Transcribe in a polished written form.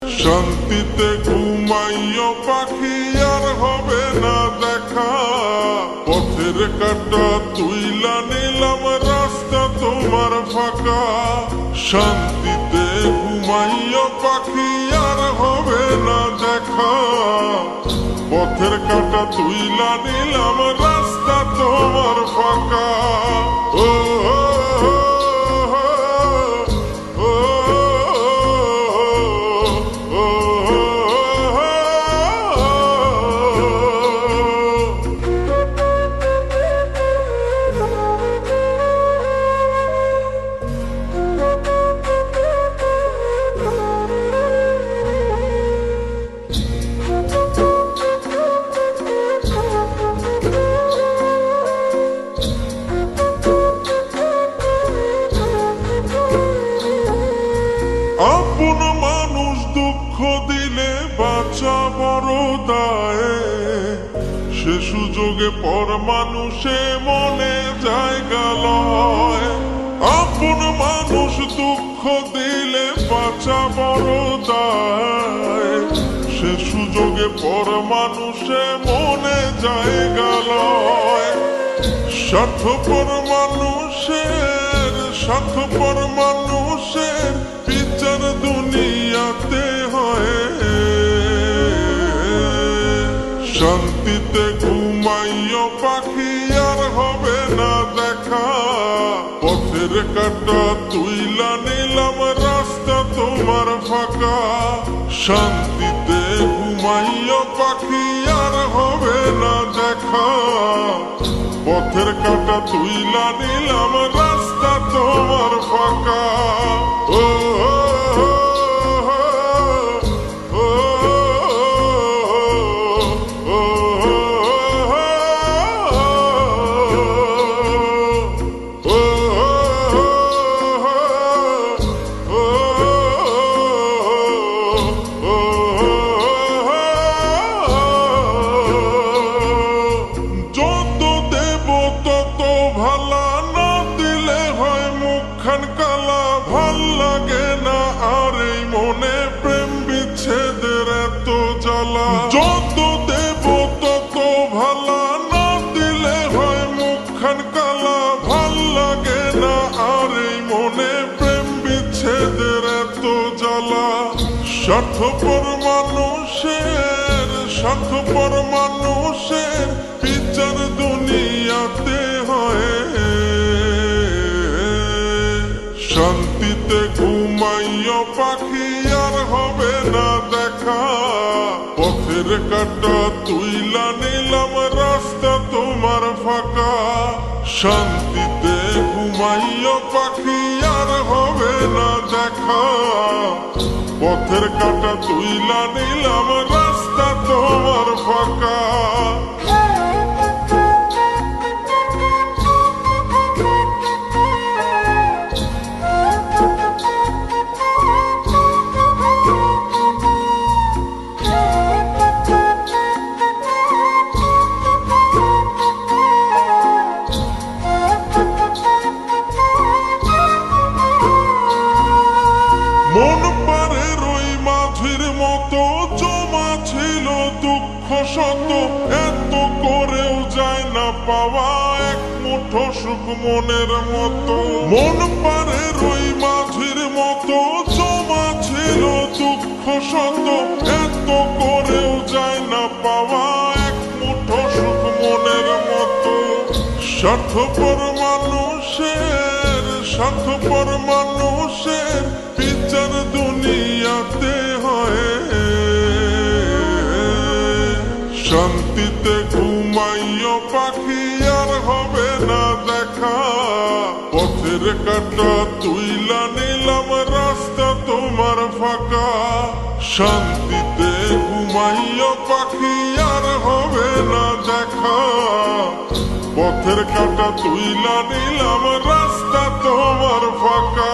শান্তিতে ঘুমাইও পাখি আর হবে না দেখা, পথের কাঁটা তুইলা নিলাম রাস্তা তোমার ফাঁকা। শান্তিতে ঘুমাইও পাখি আর হবে না দেখা, পথের কাঁটা তুইলা নিলাম রাস্তা তোমার ফাঁকা। ও আপন মানুষ দুঃখ দিলে বাঁচা বড় দায়, সে সুযোগে পর মানুষে মনে জায়গা লয়। আপন মানুষ দুঃখ দিলে বাঁচা বড় দায়, সে সুযোগে পর মানুষে মনে জায়গা লয়। স্বার্থপর মানুষের বিচার দুনিয়াতে হয়। শান্তিতে ঘুমাইও পাখি আর হবে না দেখা, পথের কাঁটা তুইলা নিলাম রাস্তা তোমার ফাঁকা। শান্তিতে ঘুমাইও পাখি আর হবে না দেখা, পথের কাঁটা তুইলা নিলাম রাস্তা তোমার ফাঁকা। ও কালা ভাল লাগে না আর এই মনে প্রেম বিচ্ছেদের এত জ্বালা। যত দেব তত ভালা, না দিলে হয় মুখখান কালা। ভাল লাগে না আর এই মনে প্রেম বিচ্ছেদের এত জ্বালা। স্বার্থপর মানুষের বিচার দুনিয়াতে হয়। শান্তিতে ঘুমাইও পাখি আর হবে না দেখা, পথের কাঁটা তুইলা নিলাম রাস্তা তোমার ফাঁকা। শান্তিতে ঘুমাইও পাখি আর হবে না দেখা, পথের কাঁটা তুইলা নিলাম রাস্তা তোমার ফাঁকা। মন পারে রই মাঝির মতো জমা ছিল দুঃখ শত, এত করেও যায় না পাওয়া এক মুঠো সুখ মনের মতো। মন পারে রই মাঝির মতো জমা ছিল দুঃখ শত, এত করেও যায় না পাওয়া এক মুঠো সুখ মনের মতো। স্বার্থপর মানুষের বিচার দুনিয়াতে হয়। শান্তিতে ঘুমাইও পাখি আর হবে না দেখা, পথের কাঁটা তুইলা নিলাম রাস্তা তোমার ফাঁকা। শান্তিতে ঘুমাইও পাখি আর হবে না দেখা, পথের কাঁটা তুইলা নিলাম রাস্তা তোমার ফাঁকা।